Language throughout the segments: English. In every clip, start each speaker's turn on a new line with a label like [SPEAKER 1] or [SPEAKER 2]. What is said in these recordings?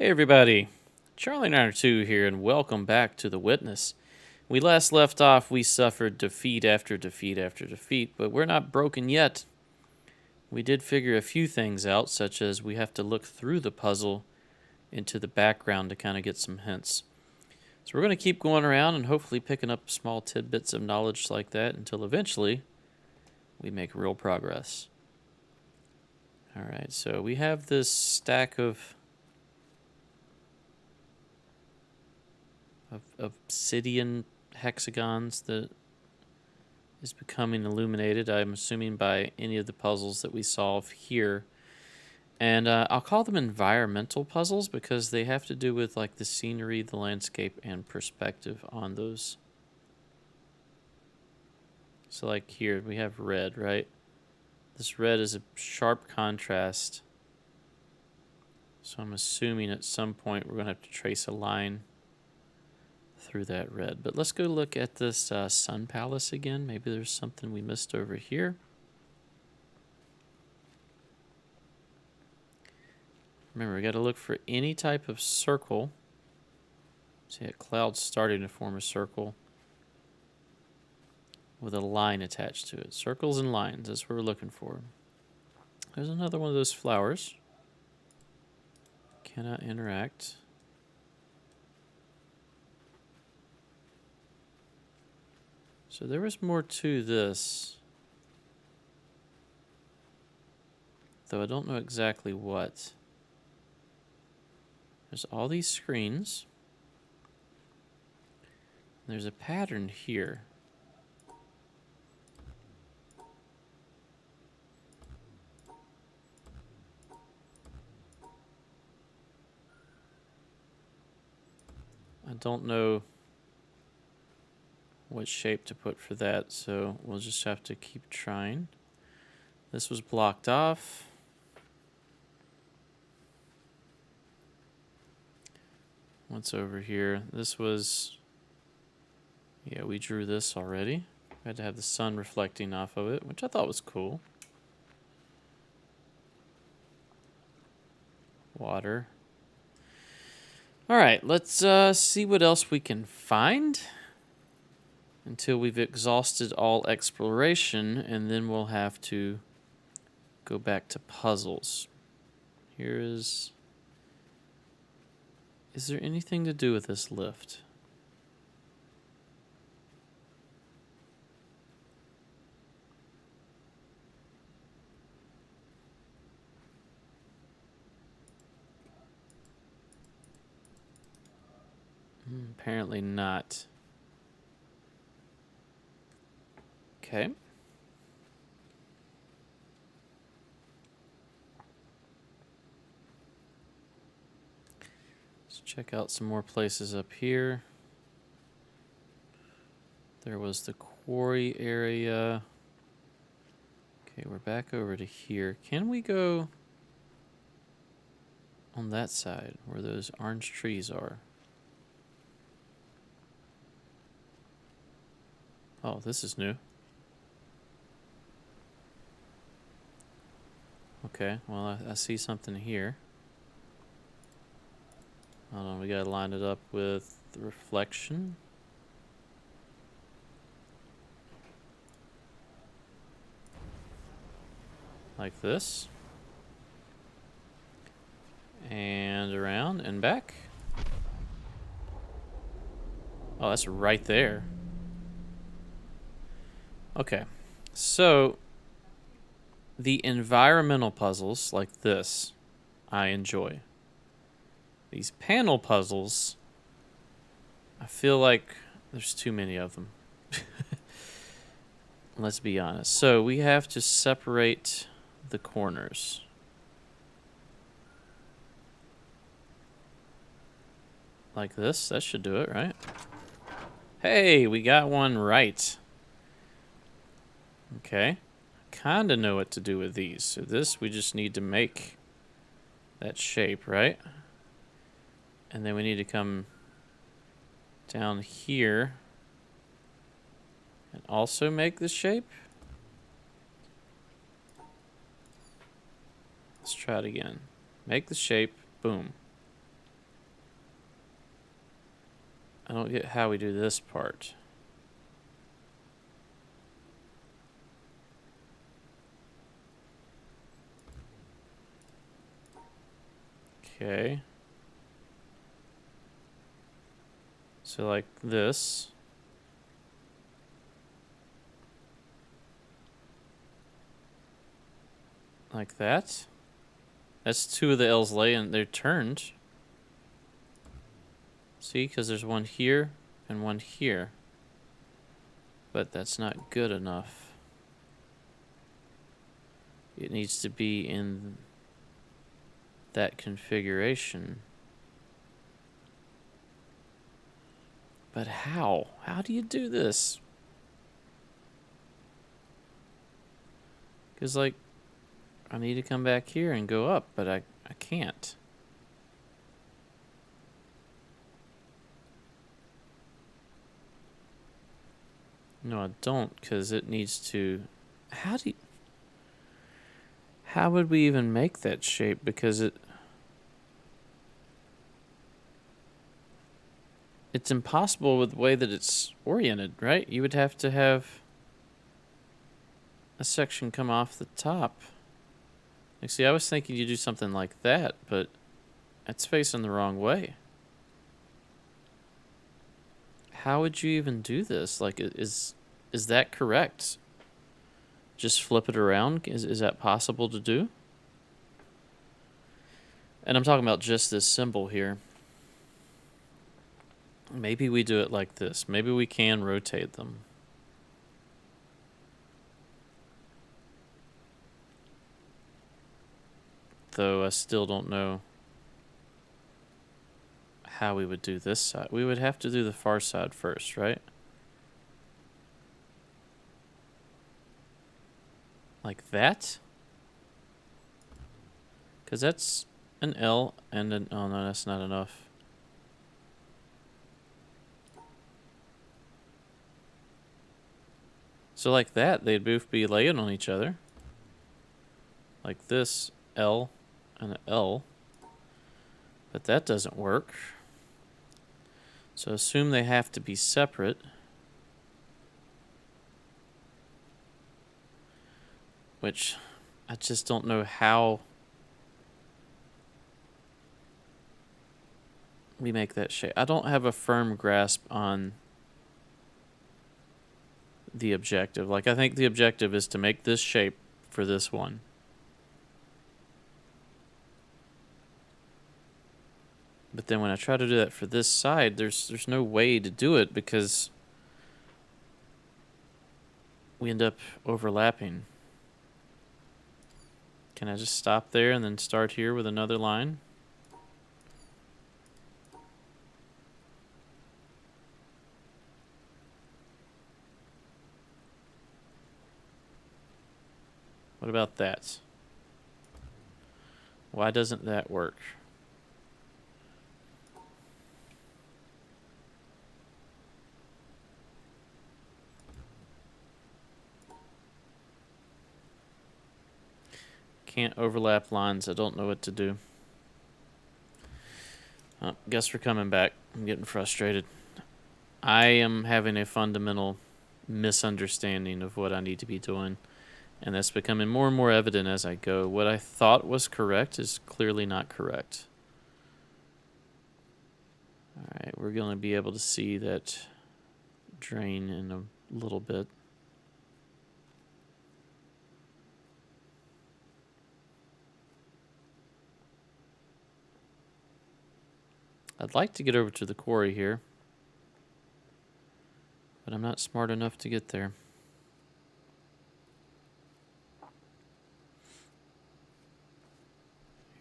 [SPEAKER 1] Hey everybody, Charlie902 here, and welcome back to The Witness. We last left off, we suffered defeat after defeat after defeat, but we're not broken yet. We did figure a few things out, such as we have to look through the puzzle into the background to kind of get some hints. So we're going to keep going around and hopefully picking up small tidbits of knowledge like that until eventually we make real progress. Alright, so we have this stack of obsidian hexagons that is becoming illuminated, I'm assuming, by any of the puzzles that we solve here. And I'll call them environmental puzzles because they have to do with like the scenery, the landscape, and perspective on those. So like here we have red, right? This red is a sharp contrast. So I'm assuming at some point we're going to have to trace a line through that red. But let's go look at this Sun Palace again. Maybe there's something we missed over here. Remember, we got to look for any type of circle. See, that cloud's starting to form a circle with a line attached to it. Circles and lines, that's what we're looking for. There's another one of those flowers. Cannot interact. So there was more to this, though I don't know exactly what. There's all these screens. There's a pattern here. I don't know what shape to put for that, so we'll just have to keep trying. This was blocked off. What's over here? This was... yeah, we drew this already. We had to have the sun reflecting off of it, which I thought was cool. Water. Alright, let's see what else we can find until we've exhausted all exploration, and then we'll have to go back to puzzles. Here is... is there anything to do with this lift? Apparently not. Okay. Let's check out some more places up here. There was the quarry area. Okay, we're back over to here. Can we go on that side where those orange trees are? Oh, this is new. Okay, well, I see something here. Hold on, we gotta line it up with the reflection. Like this. And around and back. Oh, that's right there. Okay, so the environmental puzzles like this, I enjoy. These panel puzzles, I feel like there's too many of them. Let's be honest. So we have to separate the corners. Like this, that should do it, right? Hey, we got one right. Okay. Kinda know what to do with these. So this, we just need to make that shape, right? And then we need to come down here and also make the shape. Let's try it again. Make the shape, boom. I don't get how we do this part. Okay. So like this. Like that. That's two of the L's laying. They're turned. See, because there's one here and one here. But that's not good enough. It needs to be in that configuration. But how? How do you do this? Because, like, I need to come back here and go up, but I can't. No, I don't, because it needs to... How would we even make that shape? Because it's impossible with the way that it's oriented, right? You would have to have a section come off the top. Like, see, I was thinking you do something like that, but it's facing the wrong way. How would you even do this? Like, is that correct? Just flip it around? Is that possible to do? And I'm talking about just this symbol here. Maybe we do it like this. Maybe we can rotate them. Though I still don't know how we would do this side. We would have to do the far side first, right? Like that? Because that's an L and an... Oh, no, that's not enough. So like that, they'd both be laying on each other. Like this, L and an L. But that doesn't work. So assume they have to be separate. Which I just don't know how we make that shape. I don't have a firm grasp on the objective. Like, I think the objective is to make this shape for this one. But then when I try to do that for this side, there's no way to do it because we end up overlapping. Can I just stop there and then start here with another line? What about that? Why doesn't that work? Can't overlap lines. I don't know what to do. Oh, guess we're coming back. I'm getting frustrated. I am having a fundamental misunderstanding of what I need to be doing, and that's becoming more and more evident as I go. What I thought was correct is clearly not correct. Alright, we're going to be able to see that drain in a little bit. I'd like to get over to the quarry here, but I'm not smart enough to get there.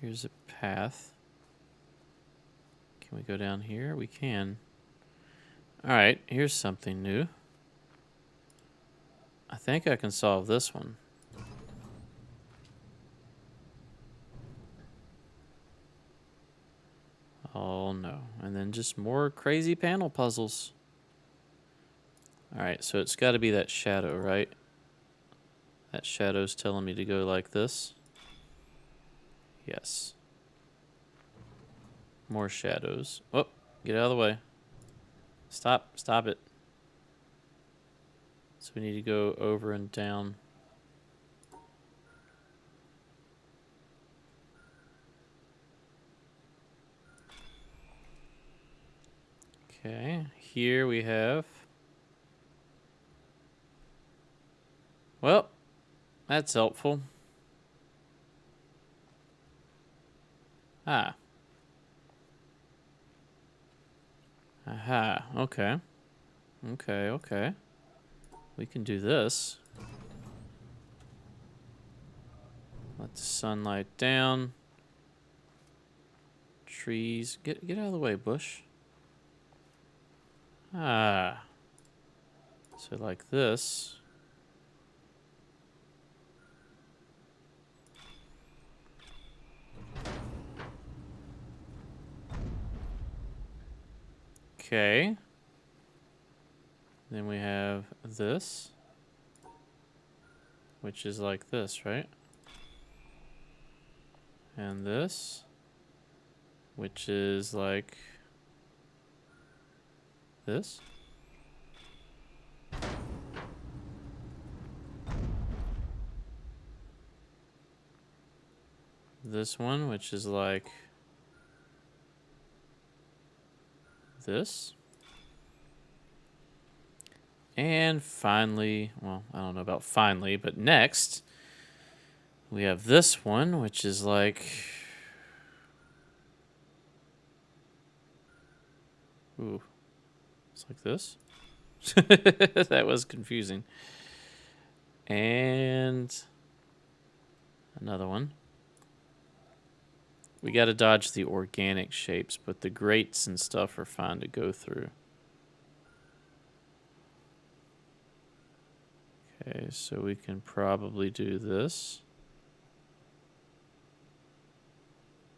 [SPEAKER 1] Here's a path. Can we go down here? We can. Alright, here's something new. I think I can solve this one. Oh no. And then just more crazy panel puzzles. Alright, so it's got to be that shadow, right? That shadow's telling me to go like this. Yes. More shadows. Oh, get out of the way. Stop it. So we need to go over and down. Okay, here we have... Well, that's helpful. Ah. Aha, okay. Okay. We can do this. Let the sunlight down. Trees. Get out of the way, bush. Ah. So like this. Okay. Then we have this, which is like this, right? And this, which is like this. This one, which is like this. And finally, well, I don't know about finally, but next, we have this one, which is like... Ooh. It's like this. That was confusing. And another one. We got to dodge the organic shapes, but the grates and stuff are fine to go through. Okay, so we can probably do this.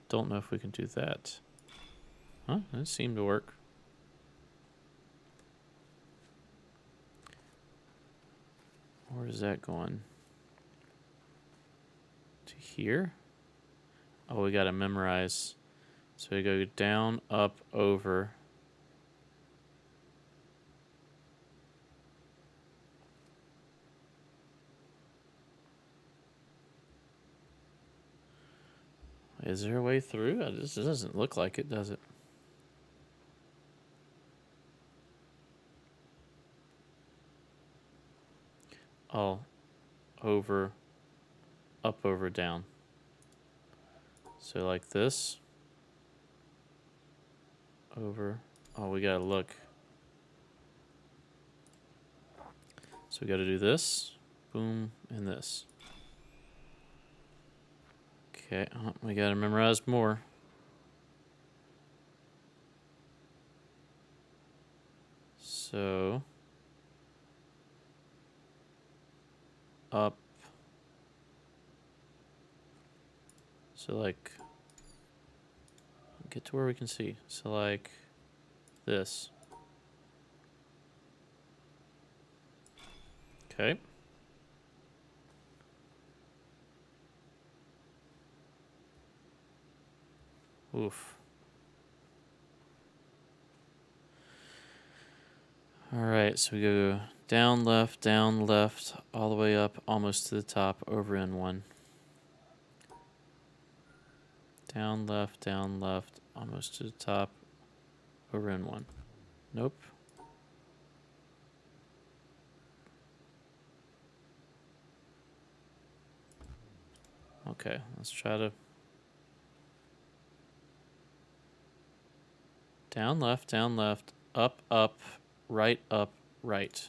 [SPEAKER 1] Don't know if we can do that. Huh? That seemed to work. Where is that going? To here? Oh, we gotta memorize. So we go down, up, over. Is there a way through? This doesn't look like it, does it? Oh, over, up, over, down. So like this. Over. Oh, we gotta look. So we gotta do this. Boom, and this. Okay, we gotta memorize more. So... up. So like... get to where we can see. So like... this. Okay. Oof. Alright, so we go down, left, all the way up, almost to the top, over in one. Down, left, almost to the top, over in one. Nope. Okay, let's try to... down, left, up, right, right.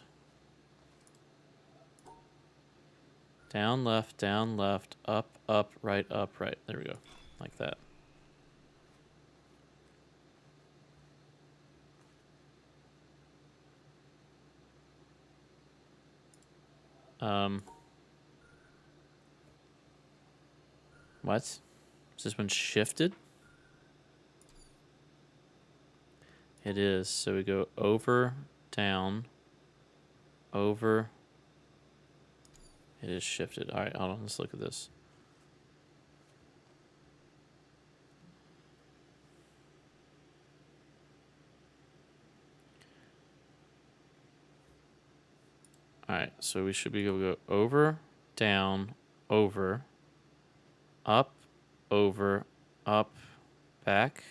[SPEAKER 1] Down, left, up, right. There we go. Like that. What? Is this one shifted? It is. So we go over, down, over. It is shifted. All right, hold on. Let's look at this. Alright, so we should be able to go over, down, over, up, over, up, back,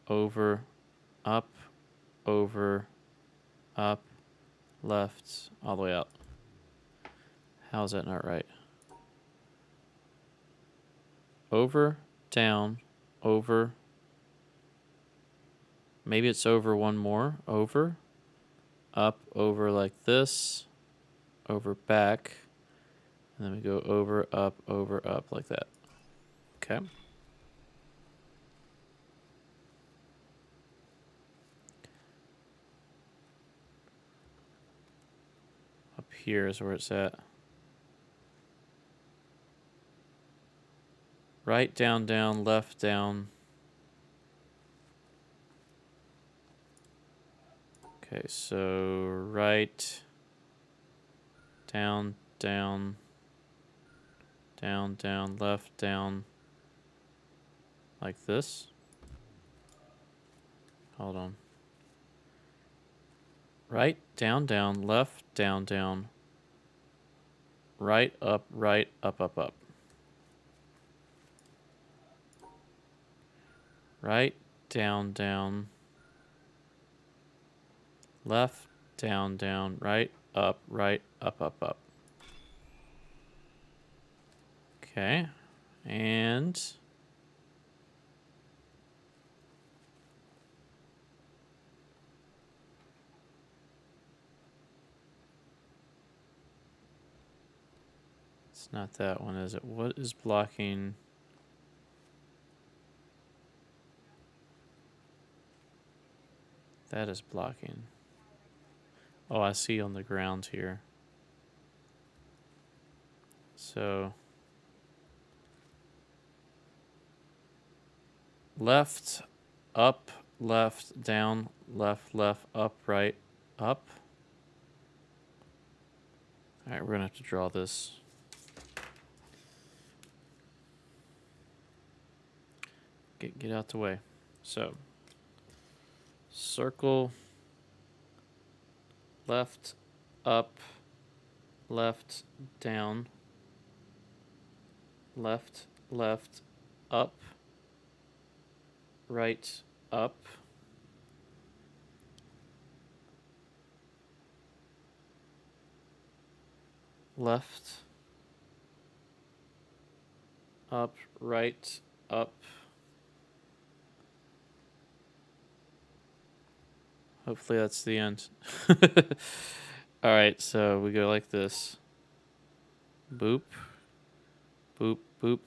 [SPEAKER 1] over, up, over, up, left, all the way out. How is that not right? Over, down, over. Maybe it's over one more. Over, up, over like this, over, back. And then we go over, up, like that. Okay. Up here is where it's at. Right, down, down, left, down. Okay, so right, down, down, down, down, left, down, like this. Hold on. Right, down, down, left, down, down, right, up, up. Right, down, down, left, down, down, right, up, up. Okay, and it's not that one, is it? What is blocking? That is blocking. Oh, I see on the ground here. So left, up, left, down, left, up, right, up. All right, we're gonna have to draw this. Get out the way. So circle, left, up, left, down, left, up, right, up. Left, up, right, up. Hopefully that's the end. All right, so we go like this. Boop, boop, boop,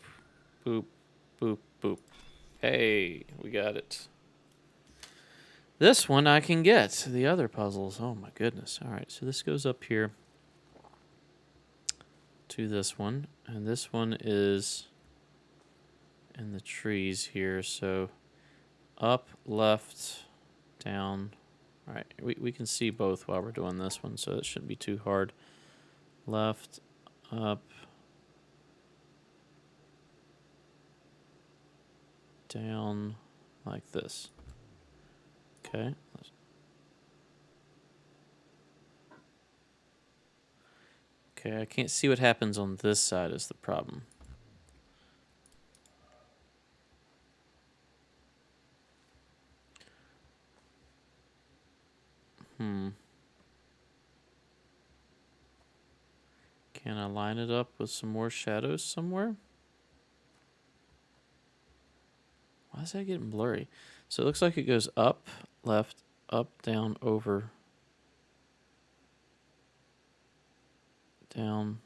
[SPEAKER 1] boop, boop, boop. Hey, we got it. This one I can get. The other puzzles, oh my goodness. All right, so this goes up here to this one. And this one is in the trees here. So up, left, down. All right, we can see both while we're doing this one, so it shouldn't be too hard. Left, up, down, like this. Okay. Okay, I can't see what happens on this side is the problem. Can I line it up with some more shadows somewhere? Why is that getting blurry? So it looks like it goes up, left, up, down, over, down.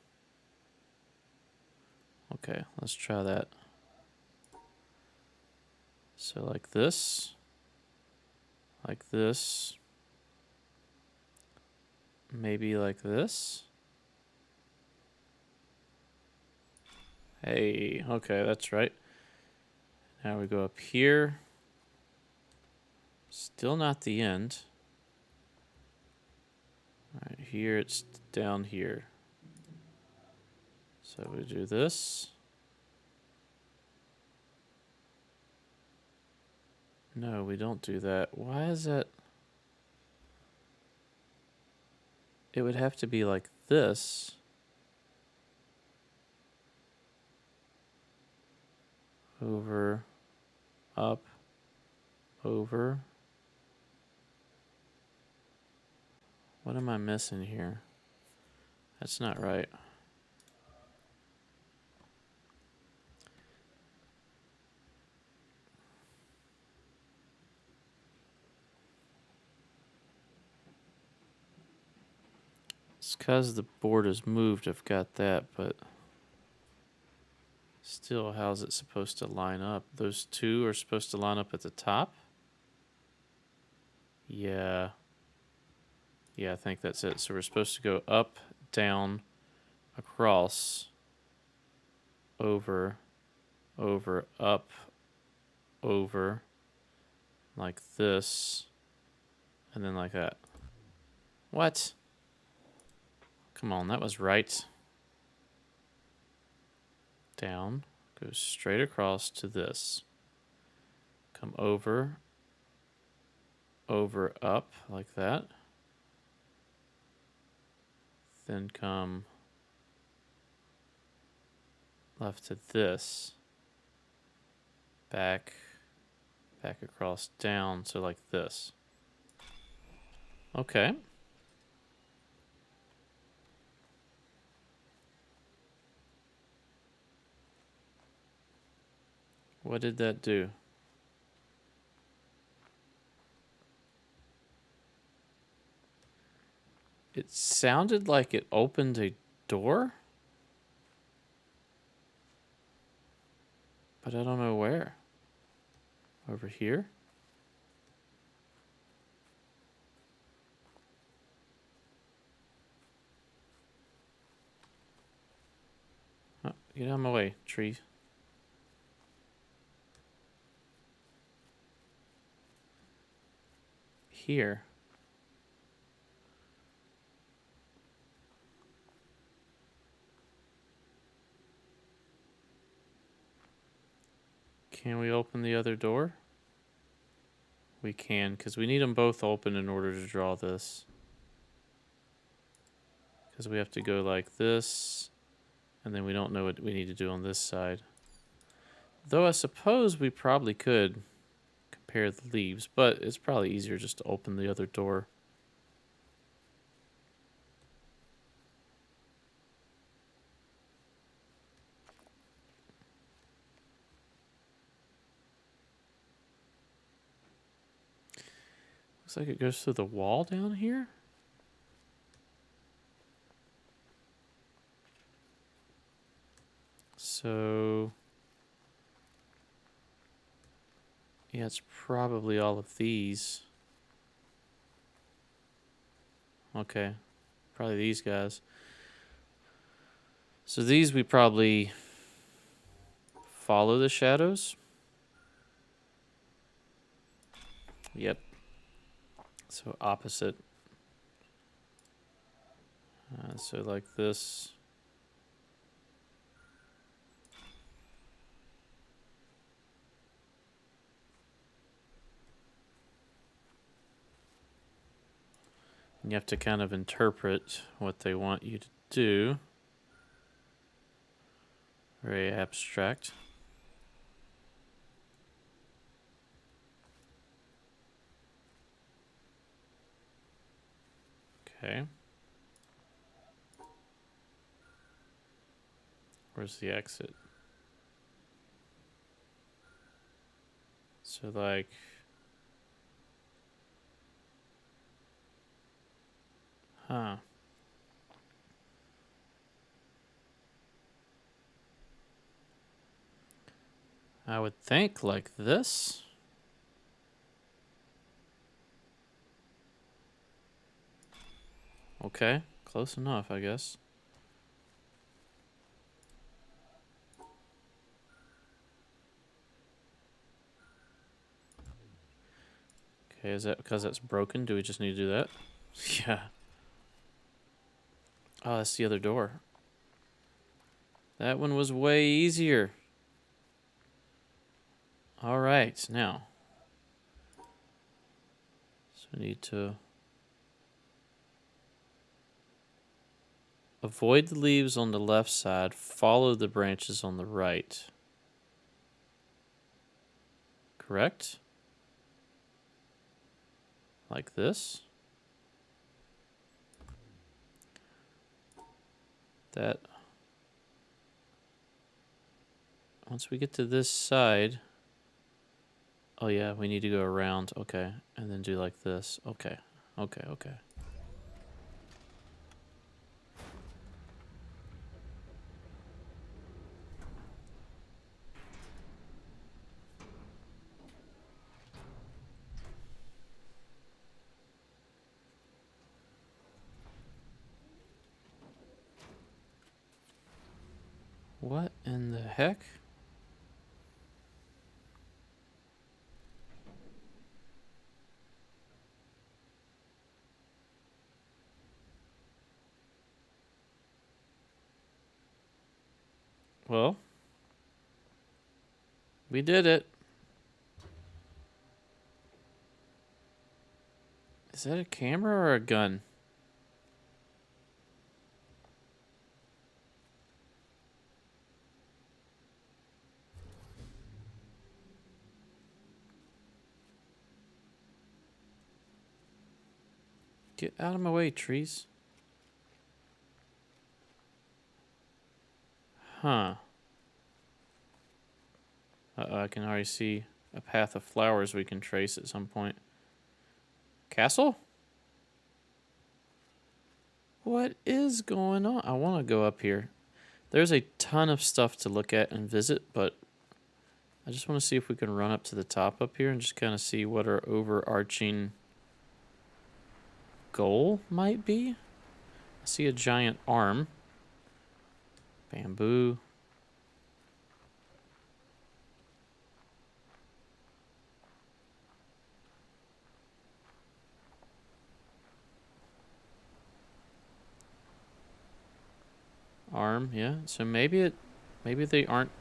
[SPEAKER 1] Okay, let's try that. So like this, maybe like this. Hey, okay, that's right. Now we go up here. Still not the end. All right, here it's down here. So we do this. No, we don't do that. Why is that? it would have to be like this. Over, up, over. What am I missing here? That's not right. It's because the board is moved, I've got that, but still, how's it supposed to line up? Those two are supposed to line up at the top? Yeah. Yeah, I think that's it. So we're supposed to go up, down, across, over, over, up, over, like this, and then like that. What? Come on, that was right. Down, goes straight across to this. Come over, over, up, like that. Then come left to this. Back, back across, down, so like this. Okay. What did that do? It sounded like it opened a door, but I don't know where. Over here? Oh, get out of my way, tree. Here. Can we open the other door? We can, because we need them both open in order to draw this. Because we have to go like this, and then we don't know what we need to do on this side. Though I suppose we probably could compare the leaves, but it's probably easier just to open the other door. Looks like it goes through the wall down here. So, yeah, it's probably all of these. Okay, probably these guys. So these we probably follow the shadows. Yep. So opposite. So like this. And you have to kind of interpret what they want you to do. Very abstract. Okay. Where's the exit? So like... Huh. I would think like this. Okay, close enough, I guess. Okay, is that because that's broken? Do we just need to do that? Yeah. Oh, that's the other door. That one was way easier. All right, now. So we need to Avoid the leaves on the left side. Follow the branches on the right. Correct? Like this. That. Once we get to this side. Oh yeah, we need to go around. Okay. And then do like this. Okay. Okay, okay. What in the heck? Well, we did it. Is that a camera or a gun? Get out of my way, trees. Huh. Uh-oh, I can already see a path of flowers we can trace at some point. Castle? What is going on? I want to go up here. There's a ton of stuff to look at and visit, but I just want to see if we can run up to the top up here and just kind of see what our overarching goal might be. I see a giant arm. Bamboo. Arm, yeah. So maybe they aren't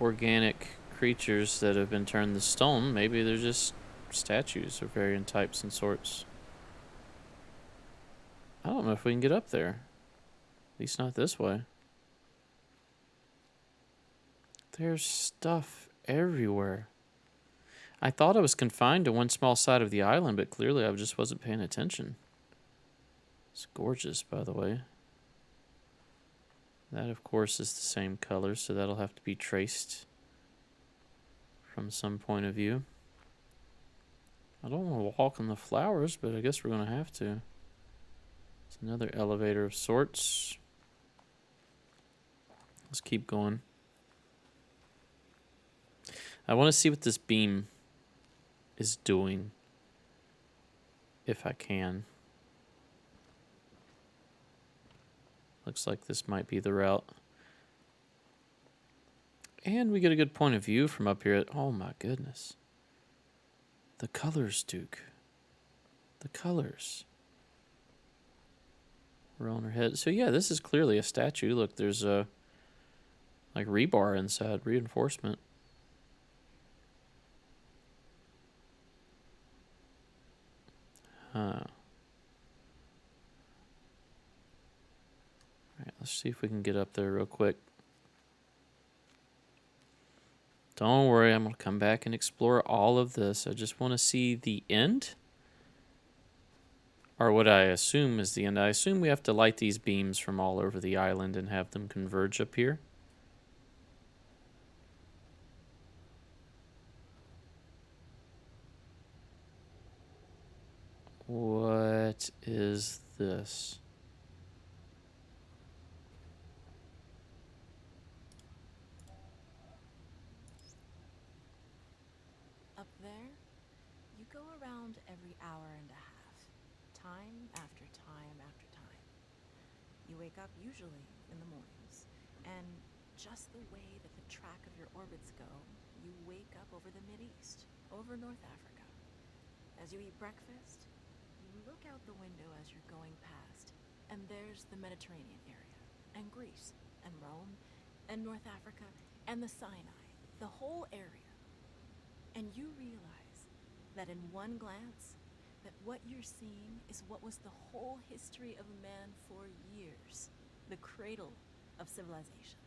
[SPEAKER 1] organic creatures that have been turned to stone. Maybe they're just statues of varying types and sorts. I don't know if we can get up there. At least not this way. There's stuff everywhere. I thought I was confined to one small side of the island, but clearly I just wasn't paying attention. It's gorgeous, by the way. That, of course, is the same color, so that'll have to be traced from some point of view. I don't want to walk on the flowers, but I guess we're going to have to. It's another elevator of sorts. Let's keep going. I want to see what this beam is doing, if I can. Looks like this might be the route. And we get a good point of view from up here. Oh my goodness. The colors, Duke. The colors. We're on her head. So yeah, this is clearly a statue. Look, there's a like rebar inside, reinforcement. Huh. Alright, let's see if we can get up there real quick. Don't worry, I'm going to come back and explore all of this. I just want to see the end. Or what I assume is the end. I assume we have to light these beams from all over the island and have them converge up here. What is this?
[SPEAKER 2] Up there, you go around every hour and a half, time after time after time. You wake up usually in the mornings, and just the way that the track of your orbits go, you wake up over the Mideast, over North Africa. As you eat breakfast, you look out the window as you're going past, and there's the Mediterranean area, and Greece, and Rome, and North Africa, and the Sinai, the whole area. And you realize that in one glance, that what you're seeing is what was the whole history of man for years, the cradle of civilization.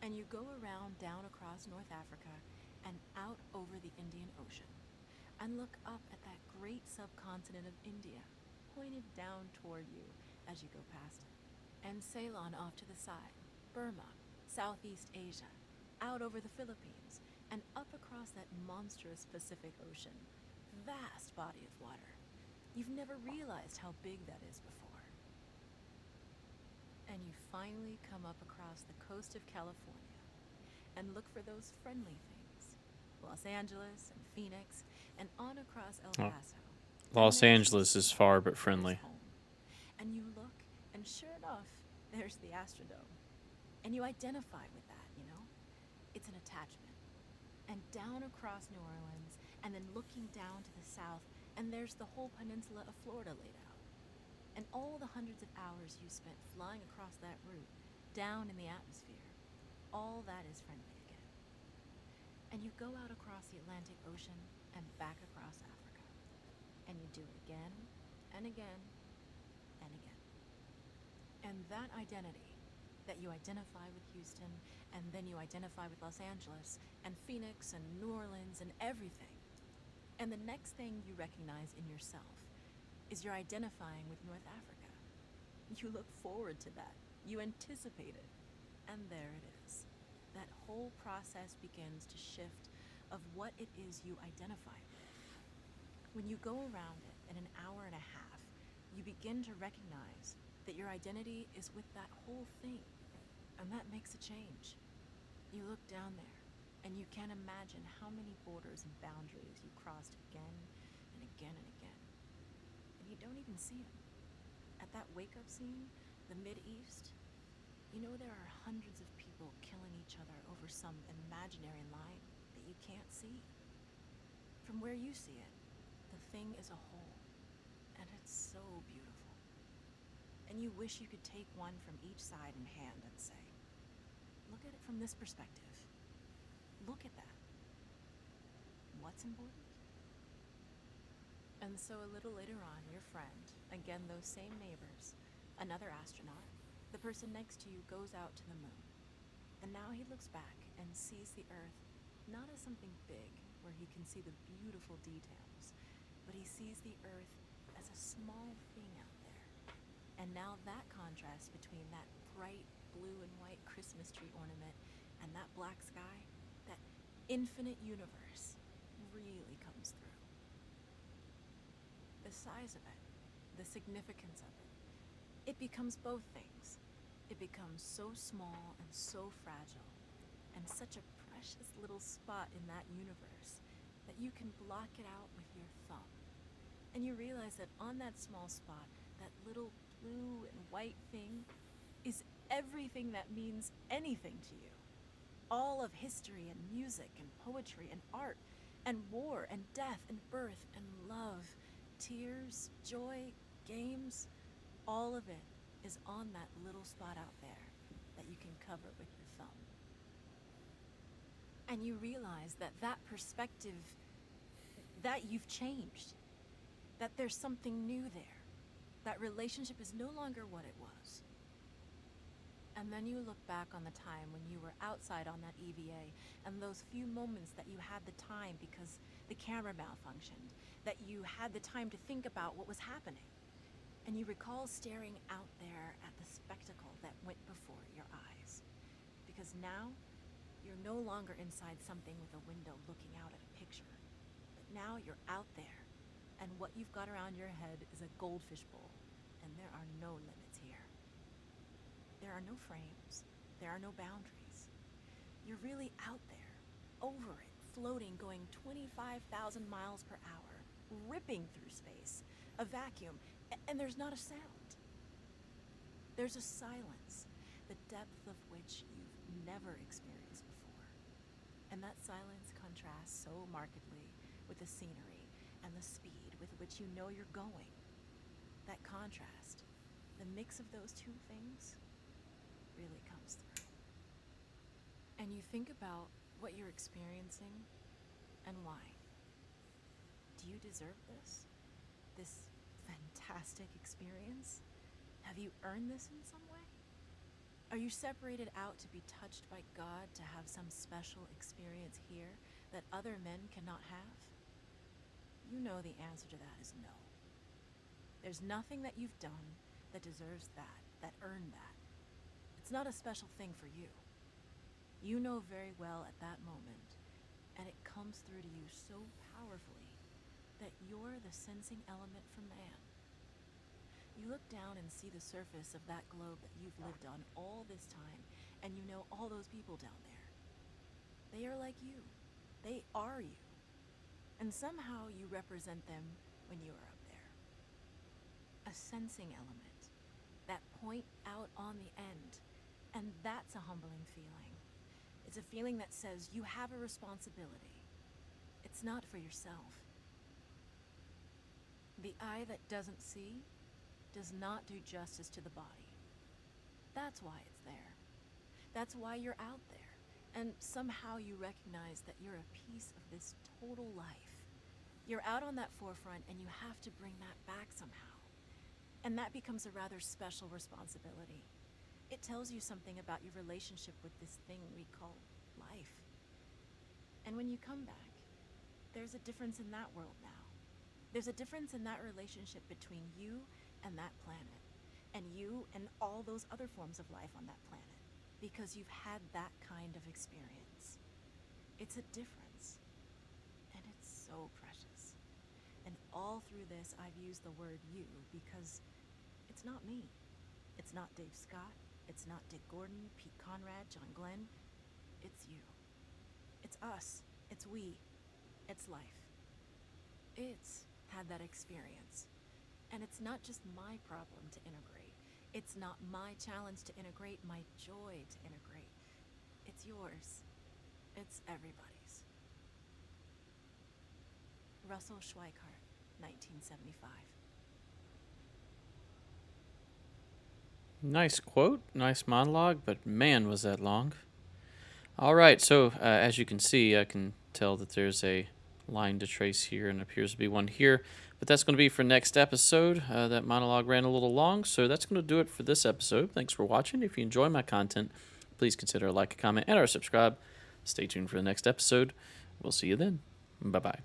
[SPEAKER 2] And you go around down across North Africa and out over the Indian Ocean and look up at that great subcontinent of India, pointed down toward you as you go past it. And Ceylon off to the side, Burma, Southeast Asia, out over the Philippines, and up across that monstrous Pacific Ocean. Vast body of water. You've never realized how big that is before. And you finally come up across the coast of California and look for those friendly things. Los Angeles and Phoenix and on across El
[SPEAKER 1] Oh,
[SPEAKER 2] Paso.
[SPEAKER 1] Los
[SPEAKER 2] And there's
[SPEAKER 1] Angeles is
[SPEAKER 2] Houston,
[SPEAKER 1] far but
[SPEAKER 2] there's
[SPEAKER 1] friendly.
[SPEAKER 2] home. And you look, and sure enough, there's the Astrodome. And you identify with that, you know? It's an attachment. And down across New Orleans, and then looking down to the south, and there's the whole peninsula of Florida laid out. And all the hundreds of hours you spent flying across that route, down in the atmosphere, all that is friendly again. And you go out across the Atlantic Ocean and back across Africa. And you do it again, and again, and again. And that identity, that you identify with Houston, and then you identify with Los Angeles, and Phoenix, and New Orleans, and everything. And the next thing you recognize in yourself is you're identifying with North Africa. You look forward to that. You anticipate it. And there it is. That whole process begins to shift of what it is you identify with. When you go around it in an hour and a half, you begin to recognize that your identity is with that whole thing. And that makes a change. You look down there, and you can't imagine how many borders and boundaries you crossed again and again and again. And you don't even see them. At that wake-up scene, the Mid-East, you know there are hundreds of people killing each other over some imaginary line that you can't see. From where you see it, the thing is a whole, and it's so beautiful. And you wish you could take one from each side in hand and say, look at it from this perspective. Look at that. What's important? And so a little later on, your friend, again those same neighbors, another astronaut, the person next to you goes out to the moon. And now he looks back and sees the Earth not as something big where he can see the beautiful details, but he sees the Earth as a small thing out there. And now that contrast between that bright blue and white Christmas tree ornament and that black sky, that infinite universe, really comes through. The size of it, the significance of it, it becomes both things. It becomes so small and so fragile, and such a precious little spot in that universe that you can block it out with your thumb. And you realize that on that small spot, that little blue and white thing is everything that means anything to you. All of history and music and poetry and art and war and death and birth and love, tears, joy, games, all of it is on that little spot out there that you can cover with your thumb. And you realize that that perspective, that you've changed, that there's something new there, that relationship is no longer what it was. And then you look back on the time when you were outside on that EVA and those few moments that you had the time because the camera malfunctioned, that you had the time to think about what was happening. And you recall staring out there at the spectacle that went before your eyes. Because now, you're no longer inside something with a window looking out at a picture. But now you're out there, and what you've got around your head is a goldfish bowl, and there are no limits here. There are no frames. There are no boundaries. You're really out there, over it, floating, going 25,000 miles per hour, ripping through space, a vacuum, and there's not a sound. There's a silence, the depth of which you've never experienced before. And that silence contrasts so markedly with the scenery and the speed with which you know you're going. That contrast, the mix of those two things, really comes through. And you think about what you're experiencing and why. Do you deserve this? this fantastic experience? Have you earned this in some way? Are you separated out to be touched by God to have some special experience here that other men cannot have? You know the answer to that is no. There's nothing that you've done that deserves that earned that. It's not a special thing for you. You know very well at that moment, and it comes through to you so powerfully, that you're the sensing element for man. You look down and see the surface of that globe that you've lived on all this time, and you know all those people down there. They are like you. They are you. And somehow you represent them when you are up there. A sensing element. That point out on the end. And that's a humbling feeling. It's a feeling that says you have a responsibility. It's not for yourself. The eye that doesn't see does not do justice to the body. That's why it's there. That's why you're out there. And somehow you recognize that you're a piece of this total life. You're out on that forefront and you have to bring that back somehow. And that becomes a rather special responsibility. It tells you something about your relationship with this thing we call life. And when you come back, there's a difference in that world now. There's a difference in that relationship between you and that planet, and you and all those other forms of life on that planet, because you've had that kind of experience. It's a difference, and it's so precious. And all through this, I've used the word you because it's not me. It's not Dave Scott. It's not Dick Gordon, Pete Conrad, John Glenn. It's you. It's us. It's we. It's life. It's had that experience. And it's not just my problem to integrate. It's not my challenge to integrate, my joy to integrate. It's yours. It's everybody's. Russell Schweikart, 1975.
[SPEAKER 1] Nice quote, nice monologue, but man, was that long. All right, so as you can see, I can tell that there's a line to trace here and appears to be one here, but that's going to be for next episode. That monologue ran a little long, so that's going to do it for this episode. Thanks for watching. If you enjoy my content, please consider a like, a comment, and or subscribe. Stay tuned for the next episode. We'll see you then. Bye-bye.